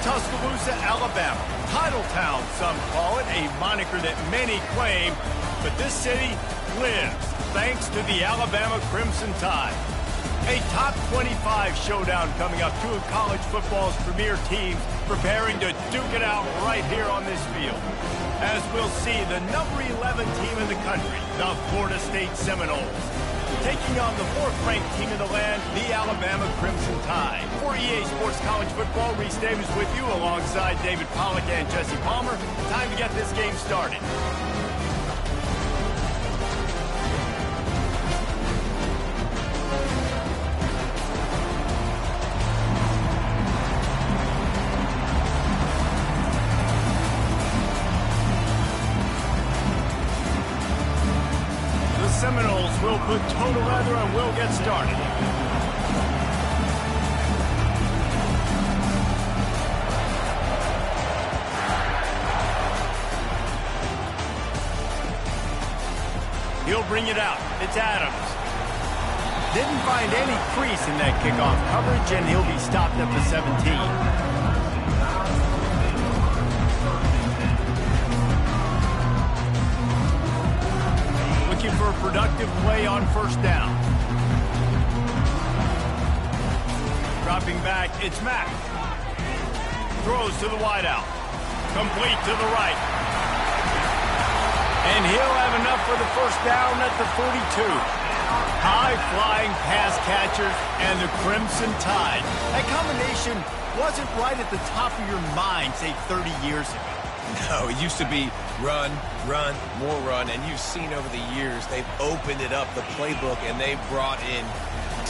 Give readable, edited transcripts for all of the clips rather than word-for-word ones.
Tuscaloosa, Alabama. Titletown, some call it, a moniker that many claim, but this city lives thanks to the Alabama Crimson Tide. A top 25 showdown coming up, two of college football's premier teams preparing to duke it out right here on this field. As we'll see, the number 11 team in the country, the Florida State Seminoles, taking on the fourth-ranked team in the land, the Alabama Crimson Tide. For EA Sports College Football, Reese Davis with you alongside David Pollack and Jesse Palmer. Time to get this game started. Seminoles will put total leather and we'll get started. He'll bring it out. It's Adams. Didn't find any crease in that kickoff coverage, and he'll be stopped at the 17. For a productive play on first down. Dropping back, it's Mack. Throws to the wideout. Complete to the right. And he'll have enough for the first down at the 42. High-flying pass catchers and the Crimson Tide. That combination wasn't right at the top of your mind, say, 30 years ago. No, it used to be run, run, more run, and you've seen over the years they've opened it up, the playbook, and they've brought in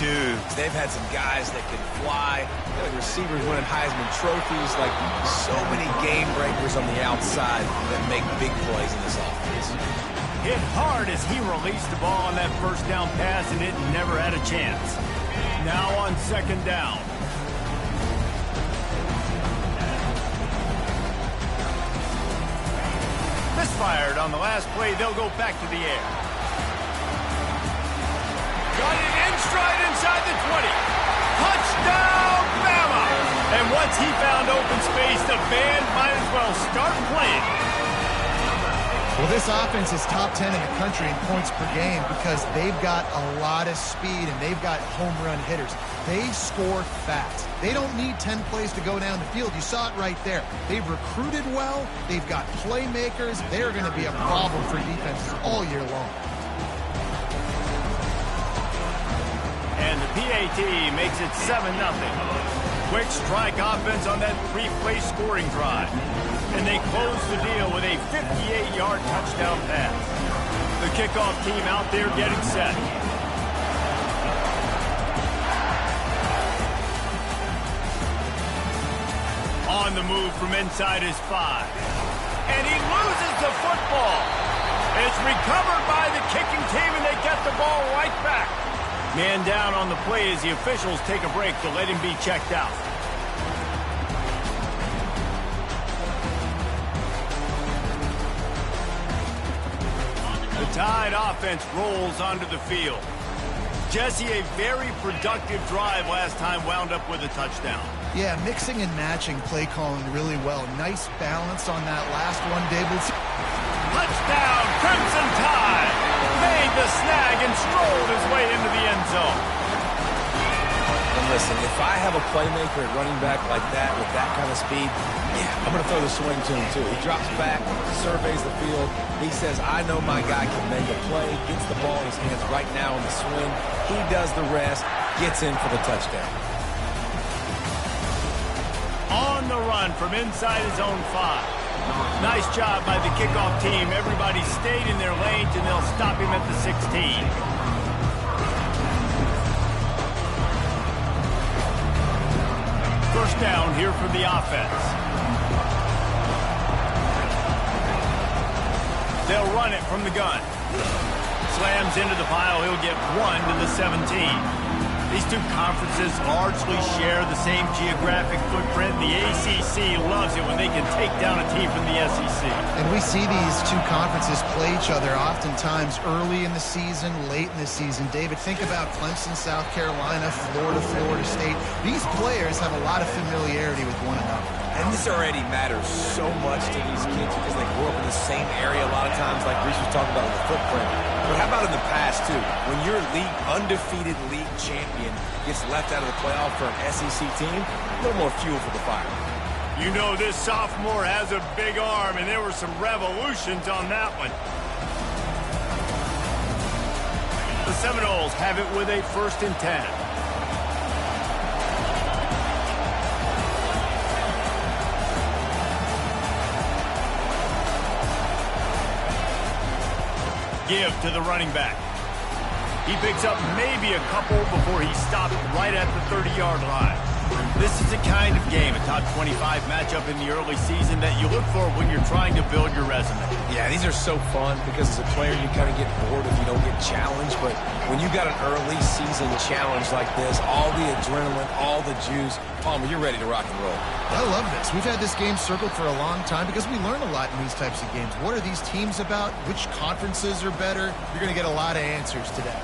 dudes. They've had some guys that can fly, like receivers winning Heisman trophies, like so many game breakers on the outside that make big plays in this offense. Hit hard as he released the ball on that first down pass, and it never had a chance. Now on second down. Misfired on the last play. They'll go back to the air. Got it in stride inside the 20. Touchdown, Bama! And once he found open space, the band might as well start playing. Well, this offense is top 10 in the country in points per game because they've got a lot of speed and they've got home run hitters. They score fast. They don't need 10 plays to go down the field. You saw it right there. They've recruited well. They've got playmakers. They're going to be a problem for defenses all year long. And the PAT makes it 7-0. Quick strike offense on that three-play scoring drive. And they close the deal with a 58-yard touchdown pass. The kickoff team out there getting set. On the move from inside his 5. And he loses the football. It's recovered by the kicking team, and they get the ball right back. Man down on the play as the officials take a break to let him be checked out. The Tide offense rolls onto the field. Jesse, a very productive drive last time, wound up with a touchdown. Yeah, mixing and matching play calling really well. Nice balance on that last one, David. Touchdown, Crimson Tide! Made the snag and strolled his way into the end zone. And listen, if I have a playmaker at running back like that with that kind of speed, yeah, I'm going to throw the swing to him too. He drops back, surveys the field. He says, I know my guy can make a play, gets the ball in his hands right now on the swing. He does the rest, gets in for the touchdown. On the run from inside his own 5. Nice job by the kickoff team. Everybody stayed in their lanes, and they'll stop him at the 16. First down here for the offense. They'll run it from the gun. Slams into the pile. He'll get 1 to the 17. These two conferences largely share the same geographic footprint. The ACC loves it when they can take down a team from the SEC. And we see these two conferences play each other oftentimes early in the season, late in the season. David, think about Clemson, South Carolina, Florida, Florida State. These players have a lot of familiarity with one another. And this already matters so much to these kids because they grew up in the same area a lot of times, like Reese was talking about with the footprint. But how about in the past, too? When your undefeated league champion gets left out of the playoff for an SEC team, a little more fuel for the fire. You know this sophomore has a big arm, and there were some revolutions on that one. The Seminoles have it with a 1st and 10. Give to the running back. He picks up maybe a couple before he stopped right at the 30-yard line. This is the kind of game, a top 25 matchup in the early season, that you look for when you're trying to build your resume. Yeah, these are so fun because as a player you kind of get bored if you don't get challenged, but when you got an early season challenge like this, all the adrenaline, all the juice, Palmer, you're ready to rock and roll. I love this. We've had this game circled for a long time because we learn a lot in these types of games. What are these teams about? Which conferences are better? You're going to get a lot of answers today.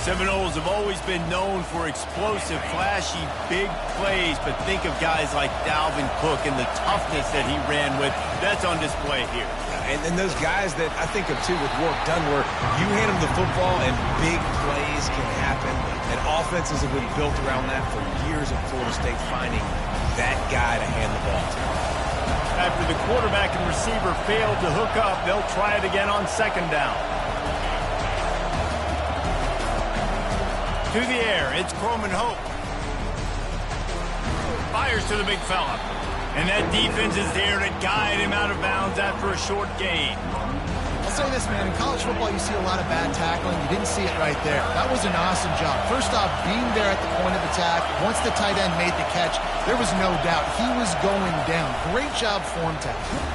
Seminoles have always been known for explosive, flashy, big plays, but think of guys like Dalvin Cook and the toughness that he ran with. That's on display here. And those guys that I think of, too, with Warrick Dunn, where you hand them the football and big plays can happen, and offenses have been built around that for years at Florida State, finding that guy to hand the ball to. After the quarterback and receiver failed to hook up, they'll try it again on 2nd down. To the air, it's Croman Hope. Fires to the big fella. And that defense is there to guide him out of bounds after a short gain. I'll say this, man. In college football, you see a lot of bad tackling. You didn't see it right there. That was an awesome job. First off, being there at the point of attack. Once the tight end made the catch, there was no doubt he was going down. Great job form tackling.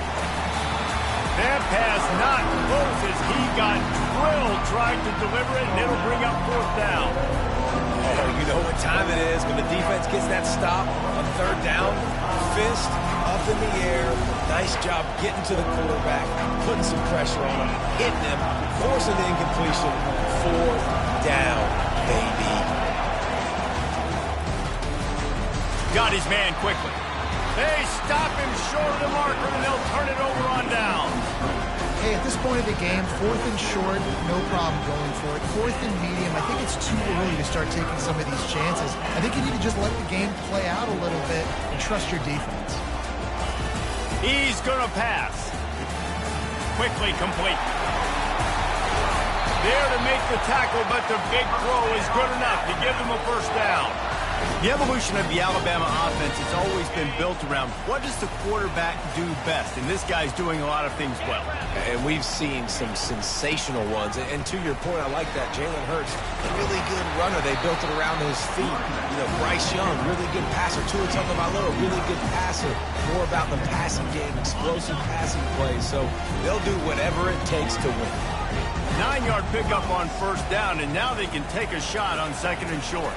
That pass not close as he got drilled trying to deliver it, and it'll bring up 4th down. Oh, you know what time it is when the defense gets that stop on 3rd down. Fist up in the air. Nice job getting to the quarterback, putting some pressure on him, hitting him, forcing the incompletion. 4th down, baby. Got his man quickly. They stop him short of the marker, and they'll turn it over on down. Hey, at this point of the game, 4th and short, no problem going for it. 4th and medium, I think it's too early to start taking some of these chances. I think you need to just let the game play out a little bit and trust your defense. He's going to pass. Quickly complete. There to make the tackle, but the big throw is good enough to give them a 1st down. The evolution of the Alabama offense has always been built around what does the quarterback do best, and this guy's doing a lot of things well. And we've seen some sensational ones. And to your point, I like that. Jalen Hurts, a really good runner. They built it around his feet. You know, Bryce Young, really good passer. Tua Tagovailoa, really good passer. More about the passing game, explosive passing plays. So they'll do whatever it takes to win. 9-yard pickup on 1st down, and now they can take a shot on 2nd and short.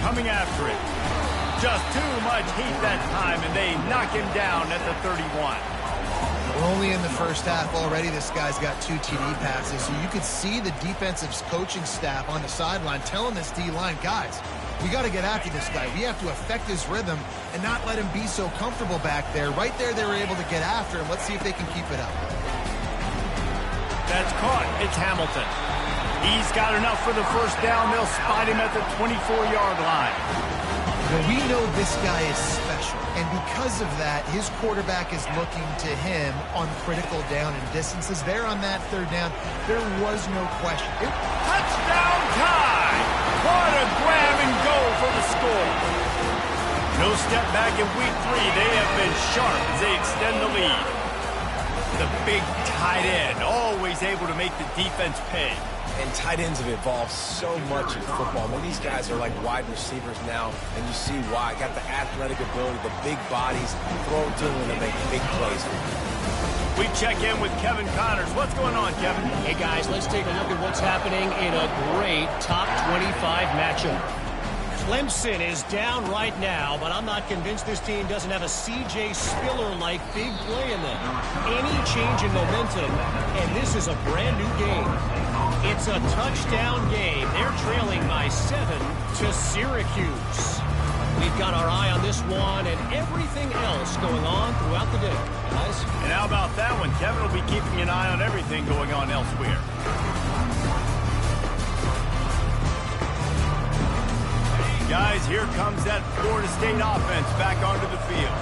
Coming after it. Just too much heat that time, and they knock him down at the 31. We're only in the first half already. This guy's got 2 TD passes, so you could see the defensive coaching staff on the sideline telling this D-line, guys, we got to get after this guy. We have to affect his rhythm and not let him be so comfortable back there. Right there, they were able to get after him. Let's see if they can keep it up. That's caught. It's Hamilton. He's got enough for the 1st down. They'll spot him at the 24-yard line. Well, we know this guy is special, and because of that, his quarterback is looking to him on critical down and distances. There on that 3rd down, there was no question. Touchdown time! What a grab and go for the score. No step back in week 3. They have been sharp as they extend the lead. The big tight end, always able to make the defense pay. And tight ends have evolved so much in football. I mean, these guys are like wide receivers now, and you see why. Got the athletic ability, the big bodies, throw it to them, and they make big plays. We check in with Kevin Connors. What's going on, Kevin? Hey, guys, let's take a look at what's happening in a great top 25 matchup. Clemson is down right now, but I'm not convinced this team doesn't have a C.J. Spiller-like big play in them. Any change in momentum, and this is a brand-new game. It's a touchdown game. They're trailing by 7 to Syracuse. We've got our eye on this one and everything else going on throughout the day. Guys? And how about that one? Kevin will be keeping an eye on everything going on elsewhere. Guys, here comes that Florida State offense back onto the field.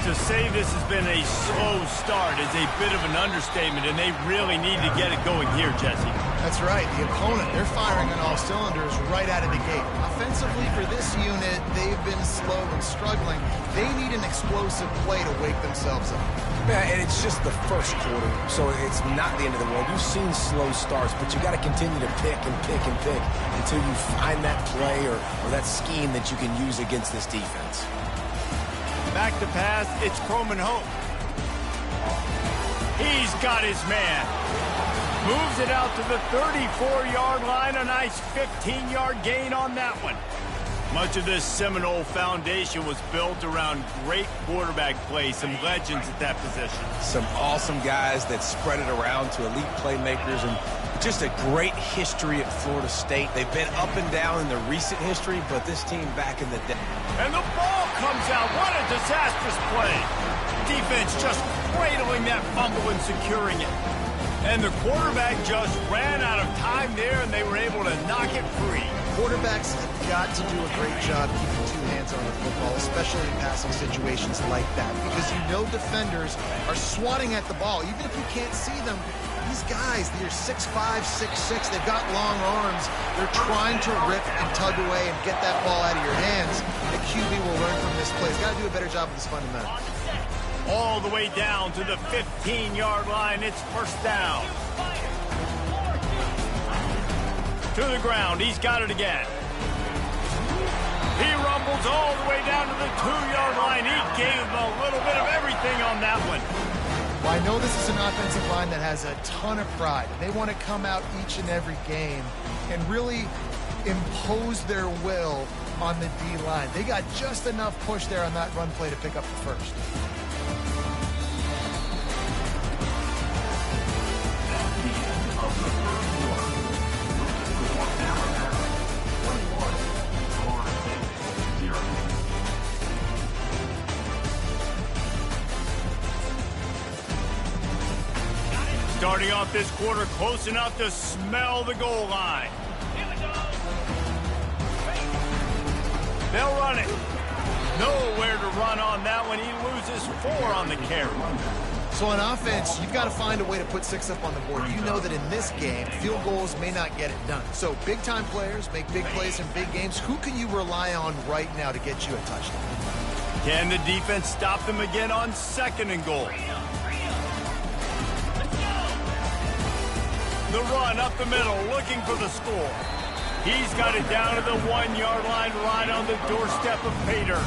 To say this has been a slow start is a bit of an understatement, and they really need to get it going here, Jesse. That's right. The opponent, they're firing on all cylinders right out of the gate. Offensively, for this unit, they've been slow and struggling. They need an explosive play to wake themselves up. Yeah, and it's just the first quarter, so it's not the end of the world. You've seen slow starts, but you got to continue to pick and pick and pick until you find that play or that scheme that you can use against this defense. Back to pass, it's Croman Hope. He's got his man. Moves it out to the 34-yard line. A nice 15-yard gain on that one. Much of this Seminole foundation was built around great quarterback play. Some legends at that position. Some awesome guys that spread it around to elite playmakers, and just a great history at Florida State. They've been up and down in the recent history, but this team back in the day. And the ball comes out. What a disastrous play. Defense just cradling that fumble and securing it. And the quarterback just ran out of time there, and they were able to knock it free. Quarterbacks have got to do a great job keeping two hands on the football, especially in passing situations like that, because you know defenders are swatting at the ball. Even if you can't see them, these guys, they're 6'5", 6'6", they've got long arms. They're trying to rip and tug away and get that ball out of your hands. The QB will learn from this play. He's got to do a better job with his fundamentals. All the way down to the 15-yard line. It's first down. To the ground. He's got it again. He rumbles all the way down to the 2-yard line. He gave him a little bit of everything on that one. Well, I know this is an offensive line that has a ton of pride. They want to come out each and every game and really impose their will on the D-line. They got just enough push there on that run play to pick up the first. Starting off this quarter close enough to smell the goal line. They'll run it. Nowhere to run on that one. He loses 4 on the carry. So on offense, you've got to find a way to put 6 up on the board. You know that in this game, field goals may not get it done. So big-time players make big plays in big games. Who can you rely on right now to get you a touchdown? Can the defense stop them again on 2nd and goal? The run up the middle, looking for the score. He's got it down to the 1-yard line, right on the doorstep of Pater.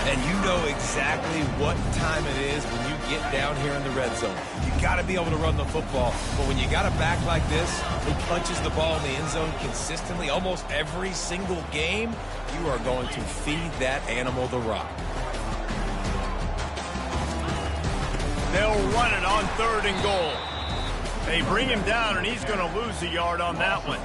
And you know exactly what time it is when you get down here in the red zone. You got to be able to run the football. But when you got a back like this, who punches the ball in the end zone consistently, almost every single game, you are going to feed that animal the rock. They'll run it on 3rd and goal. They bring him down, and he's going to lose a yard on that one.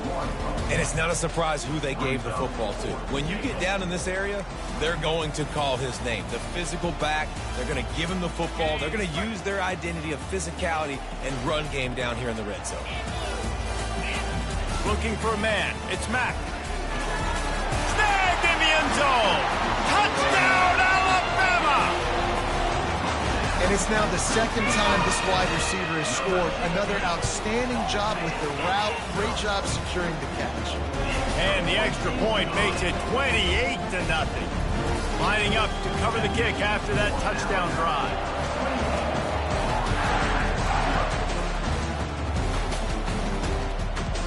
And it's not a surprise who they gave the football to. When you get down in this area, they're going to call his name. The physical back, they're going to give him the football. They're going to use their identity of physicality and run game down here in the red zone. Looking for a man. It's Mack. Snagged in the end zone. Touchdown, Alabama! And it's now the 2nd time this wide receiver has scored. Another outstanding job with the route. Great job securing the catch. And the extra point makes it 28-0. Lining up to cover the kick after that touchdown drive.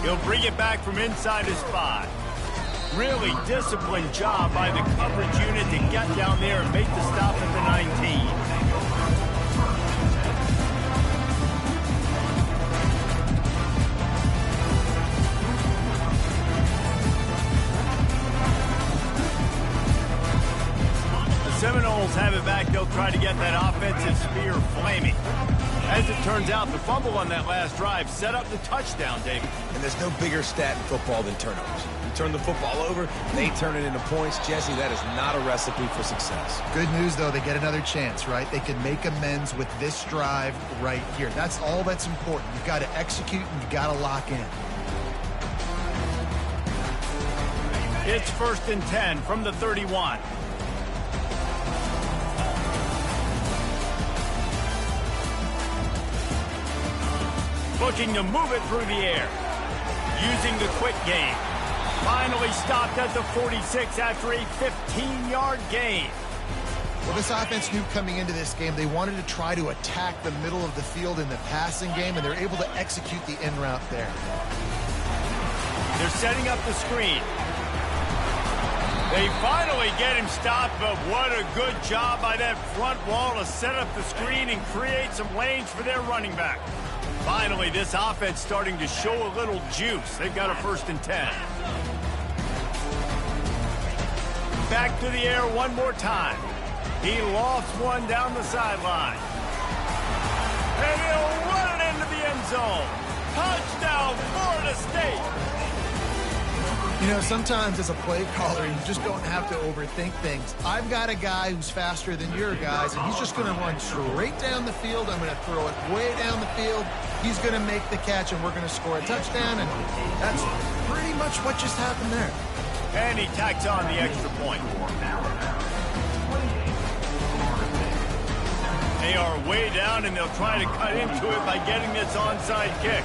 He'll bring it back from inside his 5. Really disciplined job by the coverage unit to get down there and make the stop at the 19. Eagles have it back. They'll try to get that offensive spear flaming. As it turns out, the fumble on that last drive set up the touchdown, David. And there's no bigger stat in football than turnovers. You turn the football over, they turn it into points. Jesse, that is not a recipe for success. Good news, though, they get another chance, right? They can make amends with this drive right here. That's all that's important. You've got to execute and you've got to lock in. It's 1st and 10 from the 31. Looking to move it through the air. Using the quick game. Finally stopped at the 46 after a 15-yard gain. Well, this offense knew coming into this game they wanted to try to attack the middle of the field in the passing game, and they're able to execute the in route there. They're setting up the screen. They finally get him stopped, but what a good job by that front wall to set up the screen and create some lanes for their running back. Finally, this offense starting to show a little juice. They've got a 1st and 10. Back to the air one more time. He lost one down the sideline. And he'll run it into the end zone. Touchdown, Florida State. You know, sometimes as a play caller, you just don't have to overthink things. I've got a guy who's faster than your guys, and he's just going to run straight down the field. I'm going to throw it way down the field. He's going to make the catch, and we're going to score a touchdown, and that's pretty much what just happened there. And he tacks on the extra point. They are way down, and they'll try to cut into it by getting this onside kick.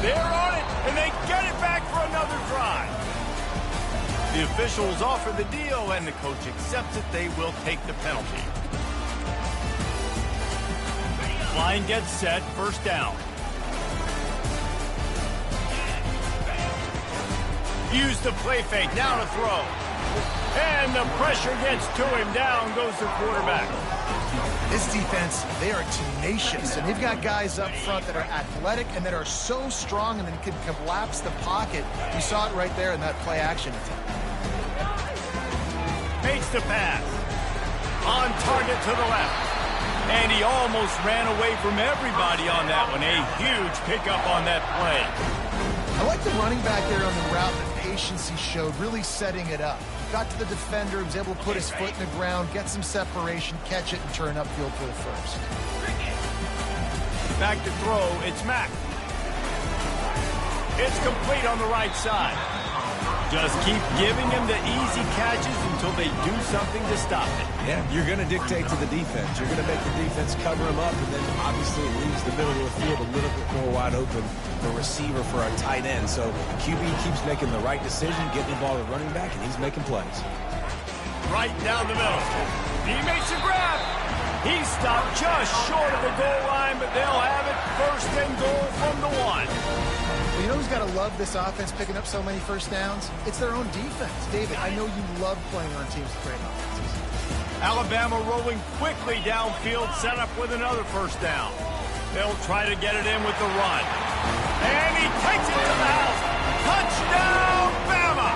They're on it, and they get it back for another drive. The officials offer the deal, and the coach accepts it. They will take the penalty. Line gets set, 1st down. Use the play fake, now to throw. And the pressure gets to him, down goes the quarterback. This defense, they are tenacious, and they've got guys up front that are athletic and that are so strong and then can collapse the pocket. You saw it right there in that play action attempt. Makes the pass. On target to the left. And he almost ran away from everybody on that one. A huge pickup on that play. I like the running back there on the route, the patience he showed, really setting it up. Got to the defender, was able to put his foot in the ground, get some separation, catch it, and turn upfield for the 1st. Back to throw, it's Mack. It's complete on the right side. Just keep giving him the easy catches until they do something to stop it. Yeah, you're going to dictate to the defense. You're going to make the defense cover him up, and then obviously it leaves the middle of the field a little bit more wide open for receiver for our tight end. So QB keeps making the right decision, getting the ball to running back, and he's making plays. Right down the middle. He makes a grab. He's stopped just short of the goal line, but they'll have it 1st and goal from the 1. Well, you know who's got to love this offense picking up so many 1st downs? It's their own defense. David, I know you love playing on teams with great offenses. Alabama rolling quickly downfield, set up with another 1st down. They'll try to get it in with the run. And he takes it to the house. Touchdown, Bama!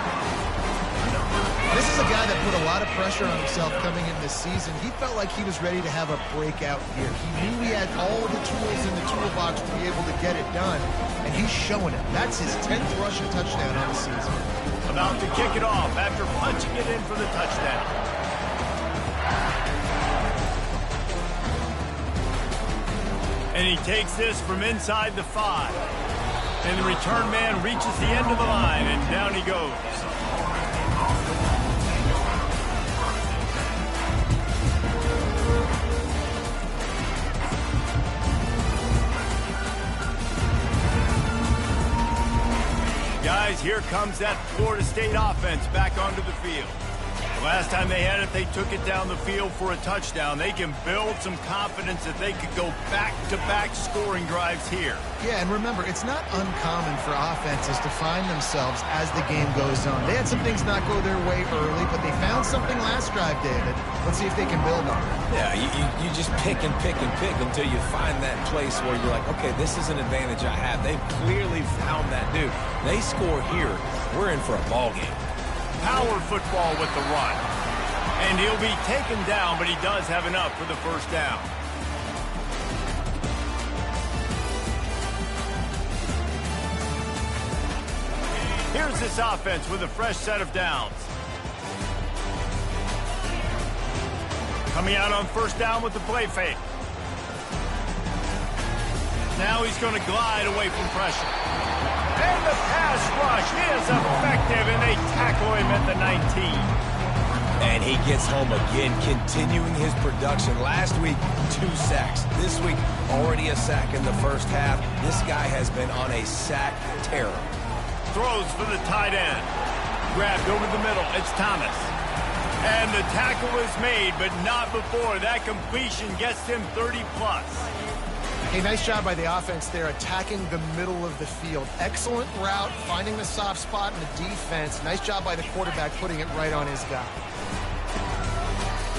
This is a guy that put a lot of pressure on himself coming in this season. He felt like he was ready to have a breakout year. He knew he had all the tools in the toolbox to be able to get it done, and he's showing it. That's his 10th rushing touchdown on the season. About to kick it off after punching it in for the touchdown. And he takes this from inside the 5. And the return man reaches the end of the line, and down he goes. Guys, here comes that Florida State offense back onto the field. The last time they had it, they took it down the field for a touchdown. They can build some confidence that they could go back-to-back scoring drives here. Yeah, and remember, it's not uncommon for offenses to find themselves as the game goes on. They had some things not go their way early, but they found something last drive, David. Let's see if they can build on it. Yeah, you just pick and pick and pick until you find that place where you're like, okay, this is an advantage I have. They've clearly found that dude. They score here, we're in for a ball game. Power football with the run. And he'll be taken down, but he does have enough for the first down. Here's this offense with a fresh set of downs. Coming out on first down with the play fake. Now he's going to glide away from pressure. And the pass rush is effective, and they tackle him at the 19. And he gets home again, continuing his production. Last week, 2 sacks. This week, already a sack in the first half. This guy has been on a sack terror. Throws for the tight end. Grabbed over the middle. It's Thomas. And the tackle is made, but not before that completion gets him 30-plus. Hey, nice job by the offense there, attacking the middle of the field. Excellent route, finding the soft spot in the defense. Nice job by the quarterback putting it right on his guy.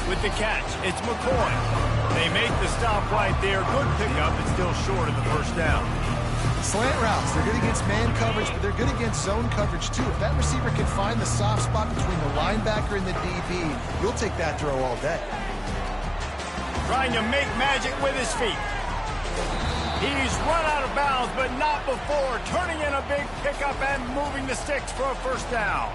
With the catch, it's McCoy. They make the stop right there. Good pickup, but still short of the first down. Slant routes, they're good against man coverage, but they're good against zone coverage too. If that receiver can find the soft spot between the linebacker and the DB, you'll take that throw all day. Trying to make magic with his feet. He's run out of bounds, but not before turning in a big pickup and moving the sticks for a first down.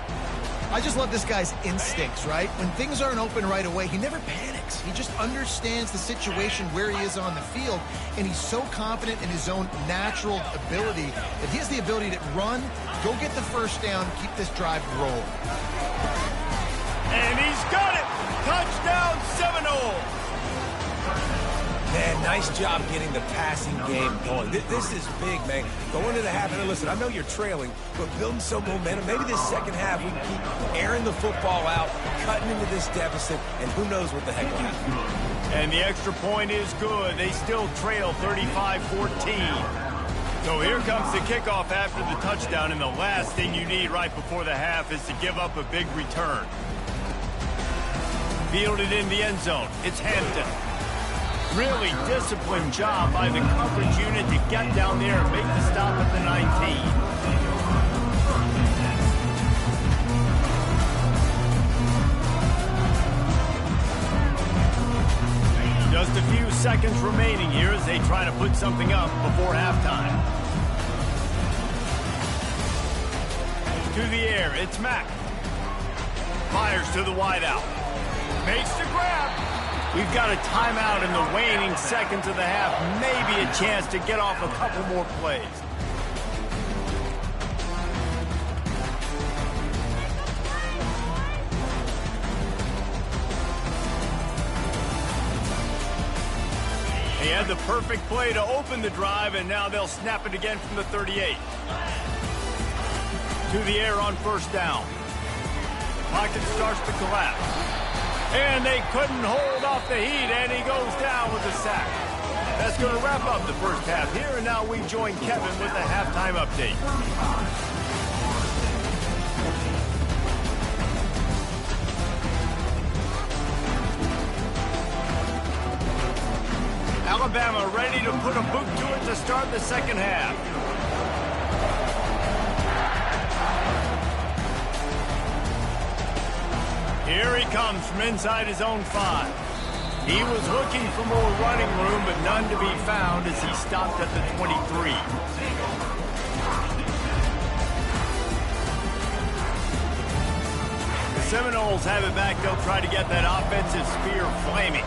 I just love this guy's instincts, right? When things aren't open right away, he never panics. He just understands the situation where he is on the field, and he's so confident in his own natural ability that he has the ability to run, go get the first down, keep this drive rolling. And he's got it! Touchdown Seminoles! Man, nice job getting the passing game going. This is big, man. Go into the half, and listen, I know you're trailing, but building some momentum. Maybe this second half we can keep airing the football out, cutting into this deficit, and who knows what the heck will happen. And the extra point is good. They still trail 35-14. So here comes the kickoff after the touchdown, and the last thing you need right before the half is to give up a big return. Fielded in the end zone. It's Hampton. Really disciplined job by the coverage unit to get down there and make the stop at the 19. Just a few seconds remaining here as they try to put something up before halftime. To the air, it's Mack. Fires to the wideout. Makes the grab. We've got a timeout in the waning seconds of the half. Maybe a chance to get off a couple more plays. He had the perfect play to open the drive, and now they'll snap it again from the 38. To the air on first down. Pocket starts to collapse. And they couldn't hold off the heat, and he goes down with a sack. That's going to wrap up the first half here, and now we join Kevin with the halftime update. Alabama ready to put a boot to it to start the second half. Here he comes from inside his own 5. He was looking for more running room, but none to be found as he stopped at the 23. The Seminoles have it back. They'll try to get that offensive spear flaming.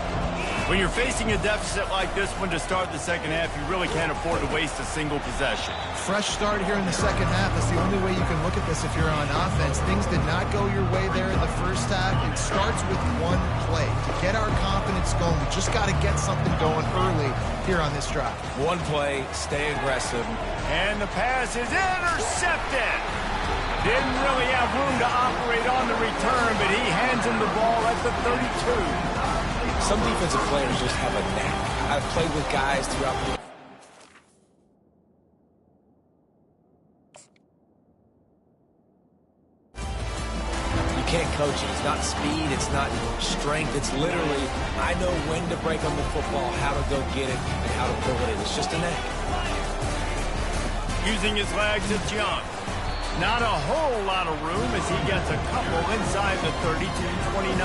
When you're facing a deficit like this one to start the second half, you really can't afford to waste a single possession. Fresh start here in the second half. That's the only way you can look at this if you're on offense. Things did not go your way there in the first half. It starts with one play. To get our confidence going, we just got to get something going early here on this drive. One play, stay aggressive. And the pass is intercepted. Didn't really have room to operate on the return, but he hands him the ball at the 32. Some defensive players just have a knack. I've played with guys throughout the... You can't coach it. It's not speed. It's not strength. It's literally, I know when to break on the football, how to go get it, and how to pull it in. It's just a knack. Using his legs, it's Young. Not a whole lot of room as he gets a couple inside the 32-29.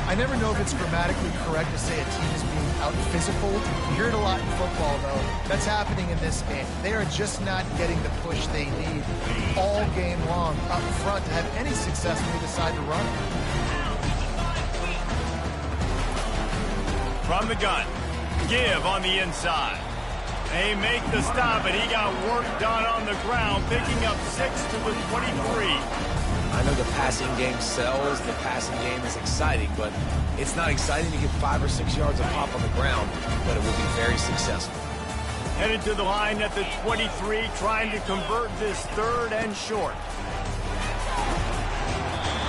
I never know if it's grammatically correct to say a team is being out-physical. You hear it a lot in football, though. That's happening in this game. They are just not getting the push they need all game long up front to have any success when they decide to run it. From the gun, Give on the inside. They make the stop, and he got work done on the ground, picking up 6 to the 23. I know the passing game sells, the passing game is exciting, but it's not exciting to get 5 or 6 yards of pop on the ground, but it will be very successful. Headed to the line at the 23, trying to convert this 3rd and short.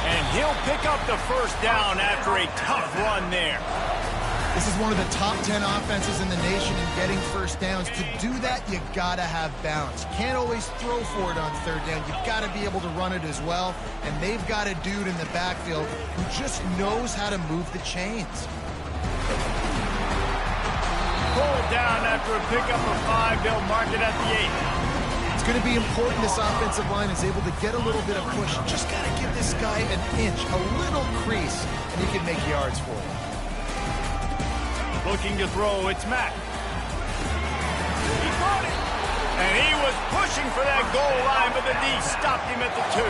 And he'll pick up the first down after a tough run there. This is one of the top 10 offenses in the nation in getting first downs. To do that, you gotta have balance. You can't always throw for it on 3rd down. You've got to be able to run it as well. And they've got a dude in the backfield who just knows how to move the chains. Pulled down after a pickup of 5. They'll mark it at the 8. It's going to be important this offensive line is able to get a little bit of push. Just got to give this guy an inch, a little crease, and he can make yards for you. Looking to throw, it's Mack. He caught it. And he was pushing for that goal line, but the D stopped him at the 2.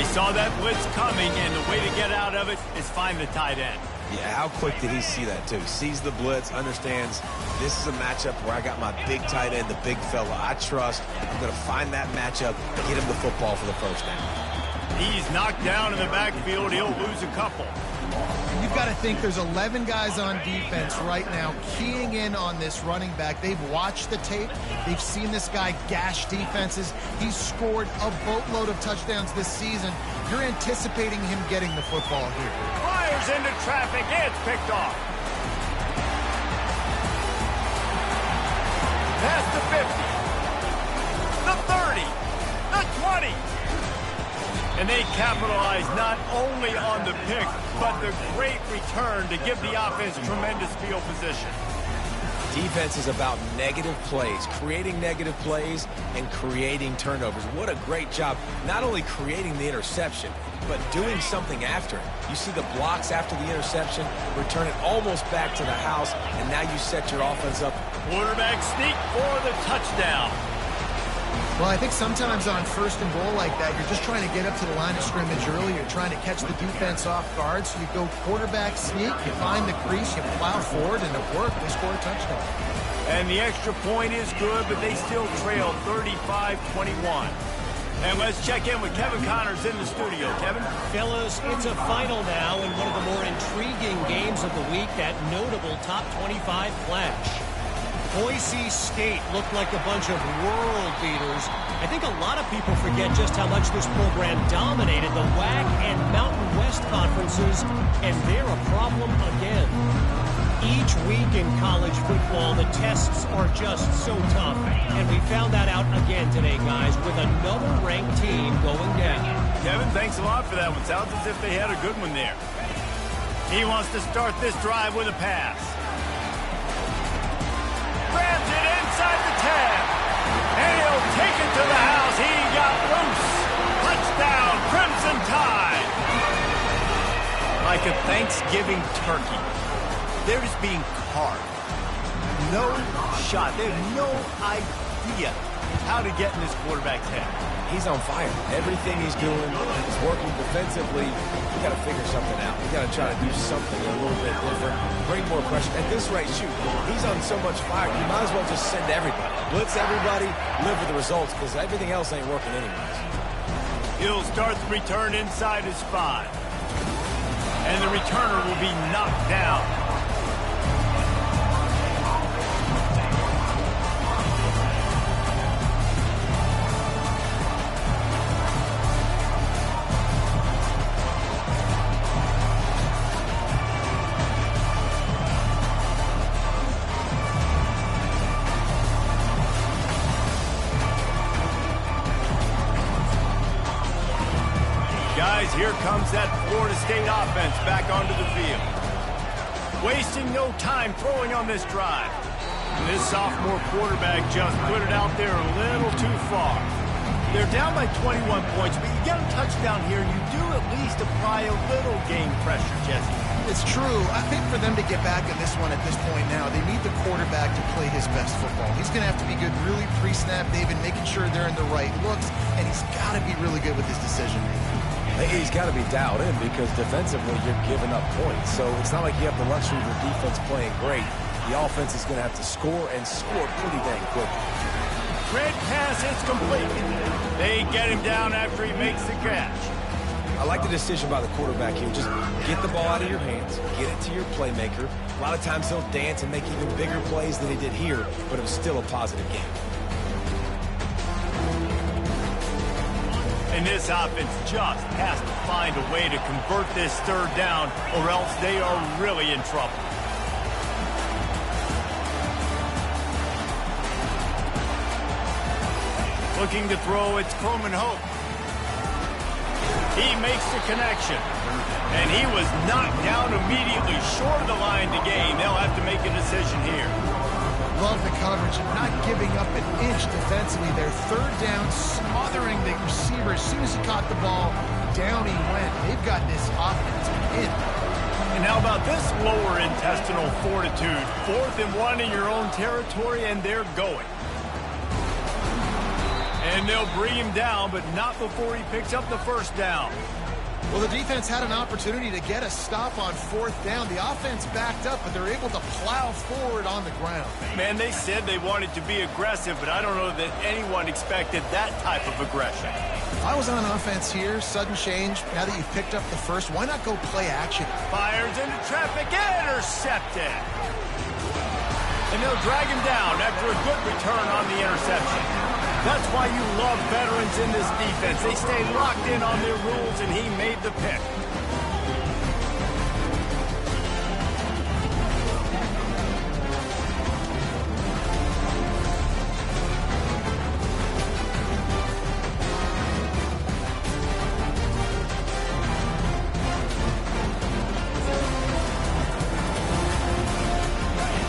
They saw that blitz coming, and the way to get out of it is find the tight end. Yeah, how quick did he see that, too? Sees the blitz, understands this is a matchup where I got my big tight end, the big fella I trust. I'm going to find that matchup, get him the football for the first down. He's knocked down in the backfield. He'll lose a couple. You've got to think there's 11 guys on defense right now keying in on this running back. They've watched the tape. They've seen this guy gash defenses. He's scored a boatload of touchdowns this season. You're anticipating him getting the football here. Fires into traffic. It's picked off. Past the 50. The 30. The 20. And they capitalize not only on the pick, but the great return to give the offense tremendous field position. Defense is about negative plays, creating negative plays and creating turnovers. What a great job, not only creating the interception, but doing something after it. You see the blocks after the interception, return it almost back to the house, and now you set your offense up. Quarterback sneak for the touchdown. Well, I think sometimes on 1st and goal like that, you're just trying to get up to the line of scrimmage early. You're trying to catch the defense off guard. So you go quarterback sneak, you find the crease, you plow forward, and it worked. They score a touchdown. And the extra point is good, but they still trail 35-21. And let's check in with Kevin Connors in the studio. Kevin? Fellas, it's a final now in one of the more intriguing games of the week, that notable top 25 clash. Boise State looked like a bunch of world beaters. I think a lot of people forget just how much this program dominated the WAC and Mountain West conferences, and they're a problem again. Each week in college football, the tests are just so tough, and we found that out again today, guys, with another ranked team going down. Kevin, thanks a lot for that one. Sounds as if they had a good one there. He wants to start this drive with a pass. Grabs it inside the 10. And he'll take it to the house. He got loose. Touchdown, Crimson Tide. Like a Thanksgiving turkey, they're just being carved. No shot. They have no idea how to get in this quarterback's head. He's on fire. Everything he's doing is working defensively. We got to figure something out. We got to try to do something a little bit different. Bring more pressure. At this rate, shoot, he's on so much fire. You might as well just send everybody. Blitz everybody, live with the results, because everything else ain't working anyways. He'll start the return inside his 5. And the returner will be knocked down. here comes that Florida State offense back onto the field. Wasting no time throwing on this drive. And this sophomore quarterback just put it out there a little too far. They're down by 21 points, but you get a touchdown here, and you do at least apply a little game pressure, Jesse. It's true. I think for them to get back in this one at this point now, they need the quarterback to play his best football. He's going to have to be good really pre-snap, David, making sure they're in the right looks, and he's got to be really good with his decision-making. He's got to be dialed in because defensively you're giving up points. So it's not like you have the luxury of your defense playing great. The offense is going to have to score and score pretty dang quickly. Red pass is complete. They get him down after he makes the catch. I like the decision by the quarterback here. Just get the ball out of your hands, get it to your playmaker. A lot of times he'll dance and make even bigger plays than he did here, but it was still a positive game. And this offense just has to find a way to convert this third down, or else they are really in trouble. Looking to throw, it's Coleman Hope. He makes the connection. And he was knocked down immediately short of the line to gain. They'll have to make a decision here. Love the coverage and not giving up an inch defensively. Their third down, smothering the receiver. As soon as he caught the ball, down he went. They've got this offense in. And how about this lower intestinal fortitude? 4th and 1 in your own territory, and they're going. And they'll bring him down, but not before he picks up the first down. Well, the defense had an opportunity to get a stop on 4th down. The offense backed up, but they're able to plow forward on the ground. Man, they said they wanted to be aggressive, but I don't know that anyone expected that type of aggression. If I was on offense here, sudden change, now that you've picked up the first, why not go play action? Fires into traffic, intercepted. And they'll drag him down after a good return on the interception. That's why you love veterans in this defense. They stay locked in on their rules, and he made the pick.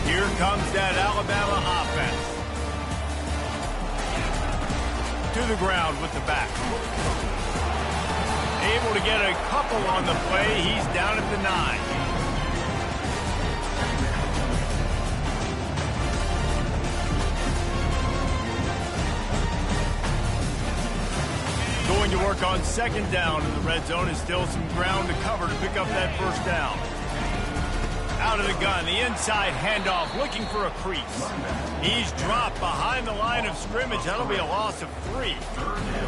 Here comes that Alabama offense. To the ground with the back. Able to get a couple on the play. He's down at the 9. Going to work on 2nd down in the red zone, is still some ground to cover to pick up that first down. Out of the gun, the inside handoff, looking for a crease. He's dropped behind the line of scrimmage. That'll be a loss of 3.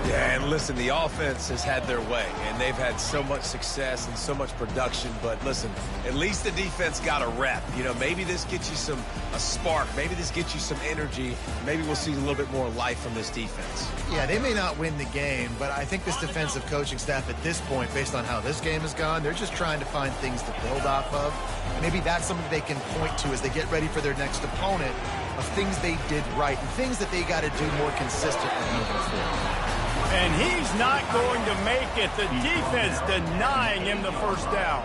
Yeah, and listen, the offense has had their way, and they've had so much success and so much production. But listen, at least the defense got a rep. You know, maybe this gets you a spark. Maybe this gets you some energy. Maybe we'll see a little bit more life from this defense. Yeah, they may not win the game, but I think this defensive coaching staff at this point, based on how this game has gone, they're just trying to find things to build off of. And maybe that's something they can point to as they get ready for their next opponent, of things they did right and things that they got to do more consistently moving forward. And he's not going to make it. The defense denying him the first down.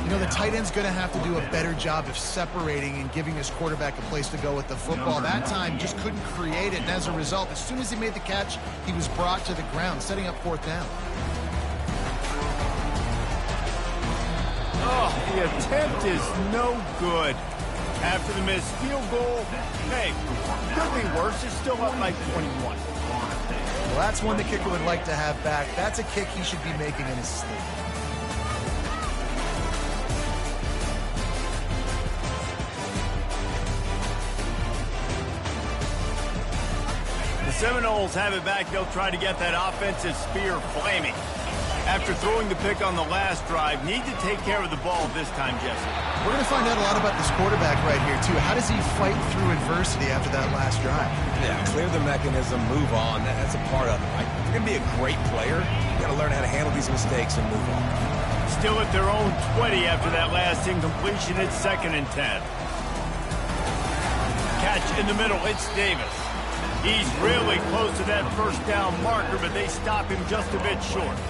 You know, the tight end's going to have to do a better job of separating and giving his quarterback a place to go with the football. That time just couldn't create it, and as a result, as soon as he made the catch, he was brought to the ground, setting up 4th down. Oh, the attempt is no good. After the missed field goal, hey, could be worse. It's still up by 21. Well, that's one the kicker would like to have back. That's a kick he should be making in his sleep. The Seminoles have it back. They'll try to get that offensive spear flaming. After throwing the pick on the last drive, need to take care of the ball this time, Jesse. We're going to find out a lot about this quarterback right here, too. How does he fight through adversity after that last drive? Yeah, clear the mechanism, move on. That's a part of it, right? If you're going to be a great player, you got to learn how to handle these mistakes and move on. Still at their own 20 after that last incompletion. It's 2nd and 10. Catch in the middle. It's Davis. He's really close to that first down marker, but they stop him just a bit short.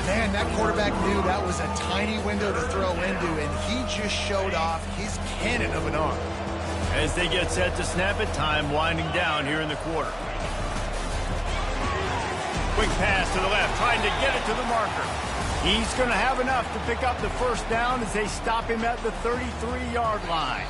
Man, that quarterback knew that was a tiny window to throw into, and he just showed off his cannon of an arm. As they get set to snap it, time winding down here in the quarter. Quick pass to the left, trying to get it to the marker. He's going to have enough to pick up the first down as they stop him at the 33-yard line.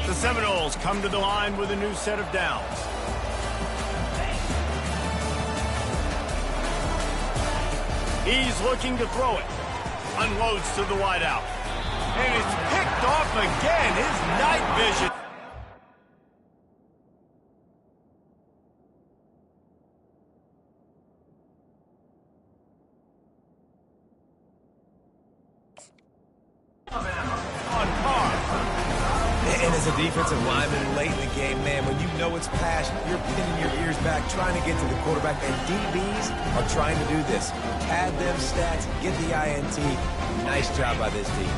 The Seminoles come to the line with a new set of downs. He's looking to throw it. Unloads to the wideout. And it's picked off again. His night vision. On par. And as a defensive lineman late in the game, man, when you know it's passion, you're pinning your ears back, trying to get to the quarterback, and DBs are trying to do this. Pad them stats, get the INT. Nice job by this team.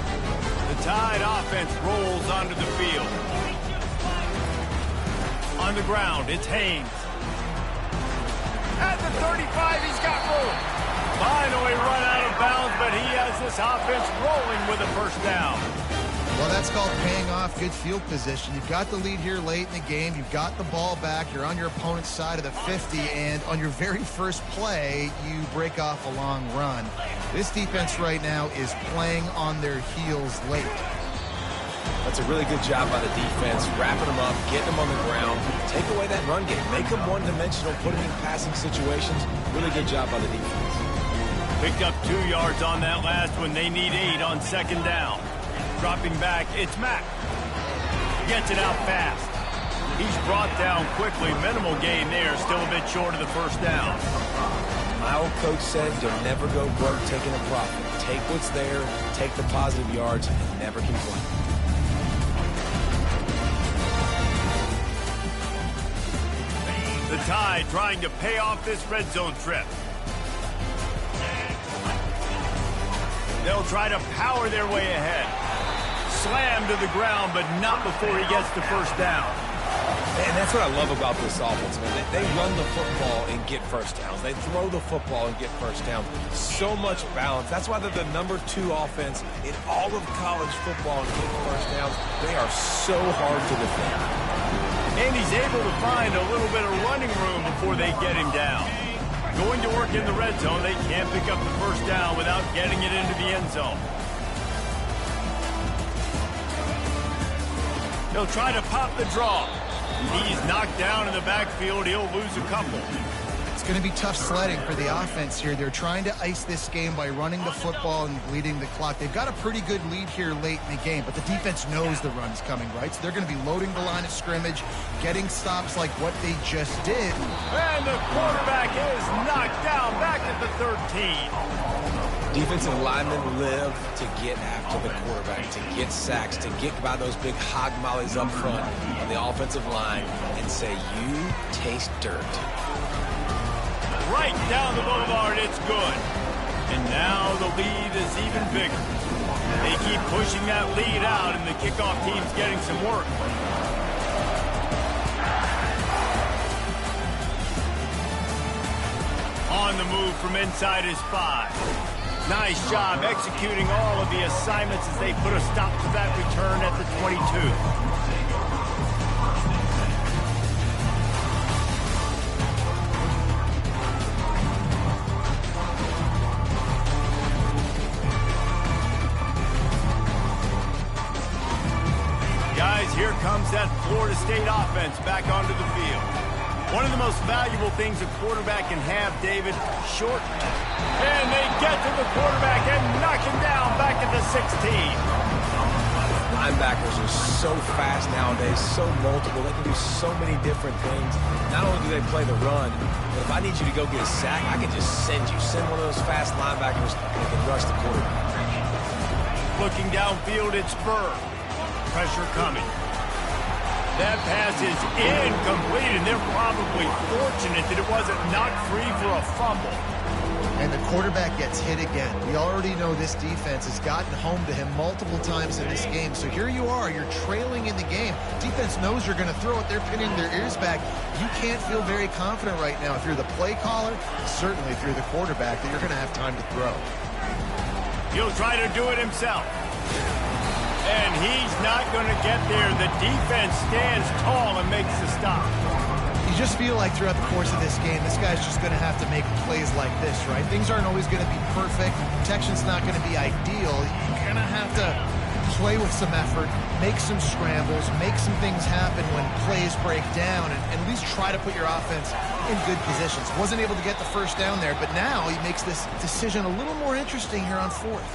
The Tide offense rolls onto the field. On the ground, it's Haynes. At the 35, he's got room. Finally run out of bounds, but he has this offense rolling with a first down. Well, that's called paying off good field position. You've got the lead here late in the game. You've got the ball back. You're on your opponent's side of the 50, and on your very first play, you break off a long run. This defense right now is playing on their heels late. That's a really good job by the defense, wrapping them up, getting them on the ground, take away that run game, make them one-dimensional, put them in passing situations. Really good job by the defense. Picked up 2 yards on that last one. They need 8 on second down. Dropping back, it's Mack. Gets it out fast. He's brought down quickly. Minimal gain there, still a bit short of the first down. My old coach said, you'll never go broke taking a profit. Take what's there, take the positive yards, and never complain. The Tide trying to pay off this red zone trip. They'll try to power their way ahead. Slam to the ground, but not before he gets the first down. And that's what I love about this offense, man. They run the football and get first downs. They throw the football and get first downs. So much balance. That's why they're the #2 offense in all of college football and getting first downs. They are so hard to defend. And he's able to find a little bit of running room before they get him down. Going to work in the red zone, they can't pick up the first down without getting it into the end zone. They'll try to pop the draw. He's knocked down in the backfield. He'll lose a couple. It's going to be tough sledding for the offense here. They're trying to ice this game by running the football and bleeding the clock. They've got a pretty good lead here late in the game, but the defense knows the run's coming, right? So they're going to be loading the line of scrimmage, getting stops like what they just did. And the quarterback is knocked down back at the 13. Defensive linemen live to get after the quarterback, to get sacks, to get by those big hog mollies up front on the offensive line and say, you taste dirt. Right down the boulevard, it's good. And now the lead is even bigger. They keep pushing that lead out, and the kickoff team's getting some work. On the move from inside his 5. Nice job executing all of the assignments as they put a stop to that return at the 22. Guys, here comes that Florida State offense back onto the field. One of the most valuable things a quarterback can have, David, short. And they get to the quarterback and knock him down back at the 16. Linebackers are so fast nowadays, so multiple. They can do so many different things. Not only do they play the run, but if I need you to go get a sack, I can just send one of those fast linebackers that can rush the quarterback. Looking downfield, it's Burr. Pressure coming. That pass is incomplete, and they're probably fortunate that it wasn't knocked free for a fumble. And the quarterback gets hit again. We already know this defense has gotten home to him multiple times in this game. So here you are, you're trailing in the game. Defense knows you're going to throw it. They're pinning their ears back. You can't feel very confident right now if you're the play caller, certainly if you're the quarterback, that you're going to have time to throw. He'll try to do it himself. And he's not going to get there. The defense stands tall and makes the stop. You just feel like throughout the course of this game, this guy's just going to have to make plays like this, right? Things aren't always going to be perfect. Protection's not going to be ideal. You're going to have to play with some effort, make some scrambles, make some things happen when plays break down, and at least try to put your offense in good positions. Wasn't able to get the first down there, but now he makes this decision a little more interesting here on fourth.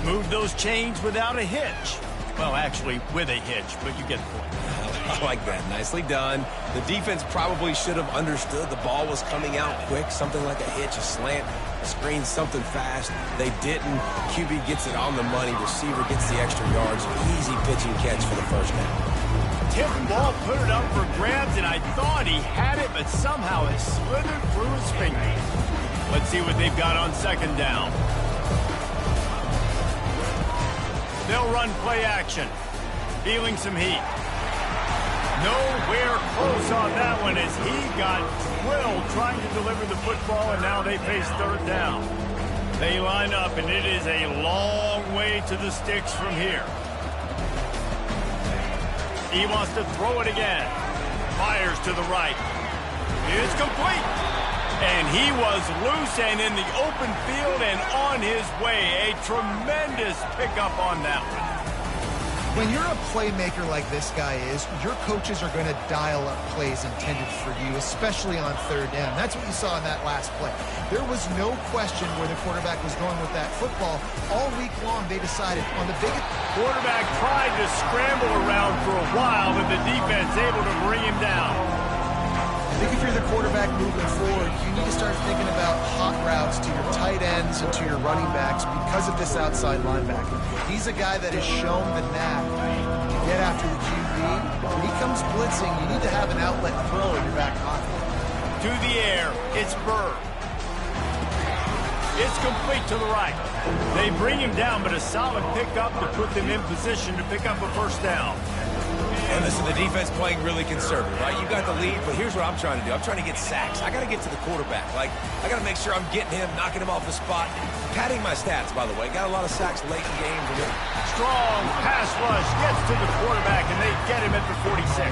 Move those chains without a hitch. Well, actually, with a hitch, but you get the point. I like that. Nicely done. The defense probably should have understood the ball was coming out quick, something like a hitch, a slant, a screen, something fast. They didn't. QB gets it on the money. Receiver gets the extra yards. Easy pitch and catch for the first down. Tip ball, put it up for grabs, and I thought he had it, but somehow it slithered through his fingers. Let's see what they've got on second down. They'll run play action. Feeling some heat. Nowhere close on that one as he got drilled trying to deliver the football, and now they face third down. They line up, and it is a long way to the sticks from here. He wants to throw it again. Fires to the right. It's complete. And he was loose and in the open field and on his way. A tremendous pickup on that one. When you're a playmaker like this guy is, your coaches are going to dial up plays intended for you, especially on third down. That's what you saw in that last play. There was no question where the quarterback was going with that football. All week long, they decided on the biggest... Quarterback tried to scramble around for a while, but the defense able to bring him down. I think if you're the quarterback moving forward, you need to start thinking about hot routes to your tight ends and to your running backs because of this outside linebacker. He's a guy that has shown the knack to get after the QB. When he comes blitzing, you need to have an outlet throw in your back pocket. To the air, it's Burr. It's complete to the right. They bring him down, but a solid pickup to put them in position to pick up a first down. And listen, the defense playing really conservative, right? You got the lead, but here's what I'm trying to do. I'm trying to get sacks. I got to get to the quarterback. Like, I got to make sure I'm getting him, knocking him off the spot. Padding my stats, by the way. Got a lot of sacks late in games. Strong pass rush gets to the quarterback, and they get him at the 46.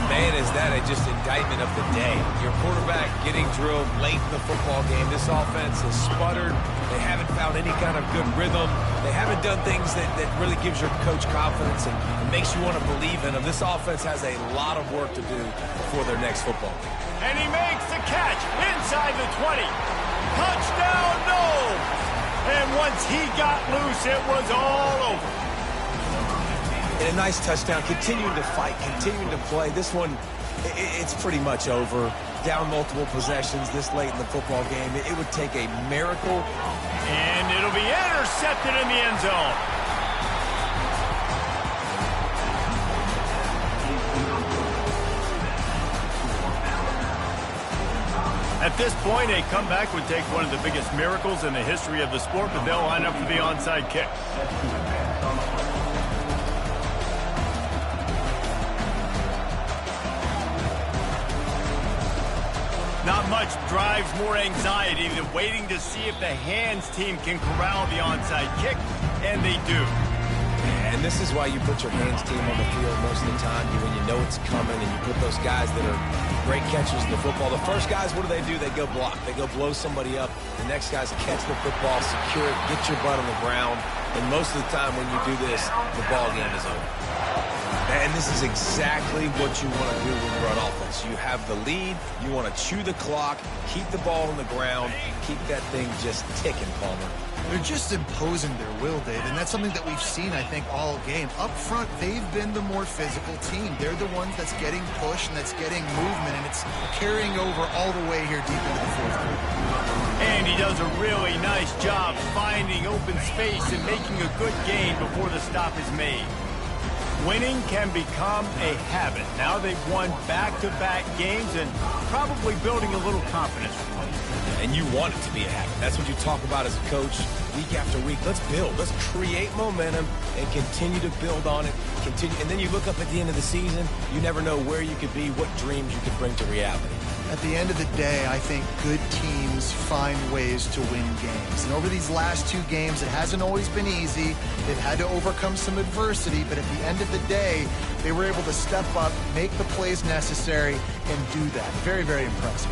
Man, is that just indictment of the day. Your quarterback getting drilled late in the football game. This offense has sputtered. They haven't found any kind of good rhythm. They haven't done things that really gives your coach confidence and makes you want to believe in them. This offense has a lot of work to do before their next football game. And he makes the catch inside the 20. Touchdown, no! And once he got loose, it was all over. And a nice touchdown, continuing to fight, continuing to play. This one, it's pretty much over. Down multiple possessions this late in the football game. It would take a miracle. And it'll be intercepted in the end zone. At this point, a comeback would take one of the biggest miracles in the history of the sport, but they'll line up for the onside kick. Not much drives more anxiety than waiting to see if the hands team can corral the onside kick, and they do. And this is why you put your hands team on the field most of the time, when you know it's coming, and you put those guys that are great catchers in the football. The first guys, what do? They go block. They go blow somebody up. The next guys catch the football, secure it, get your butt on the ground. And most of the time when you do this, the ball game is over. And this is exactly what you want to do when you run offense. You have the lead. You want to chew the clock, keep the ball on the ground, keep that thing just ticking, Palmer. They're just imposing their will, Dave, and that's something that we've seen, I think, all game. Up front, they've been the more physical team. They're the ones that's getting pushed and that's getting movement, and it's carrying over all the way here deep into the fourth quarter. And he does a really nice job finding open space and making a good gain before the stop is made. Winning can become a habit. Now they've won back-to-back games and probably building a little confidence. And you want it to be a habit. That's what you talk about as a coach week after week. Let's build. Let's create momentum and continue to build on it. And then you look up at the end of the season, you never know where you could be, what dreams you could bring to reality. At the end of the day, I think good teams find ways to win games. And over these last 2 games, it hasn't always been easy. They've had to overcome some adversity, but at the end of the day, they were able to step up, make the plays necessary, and do that. Very, very impressive.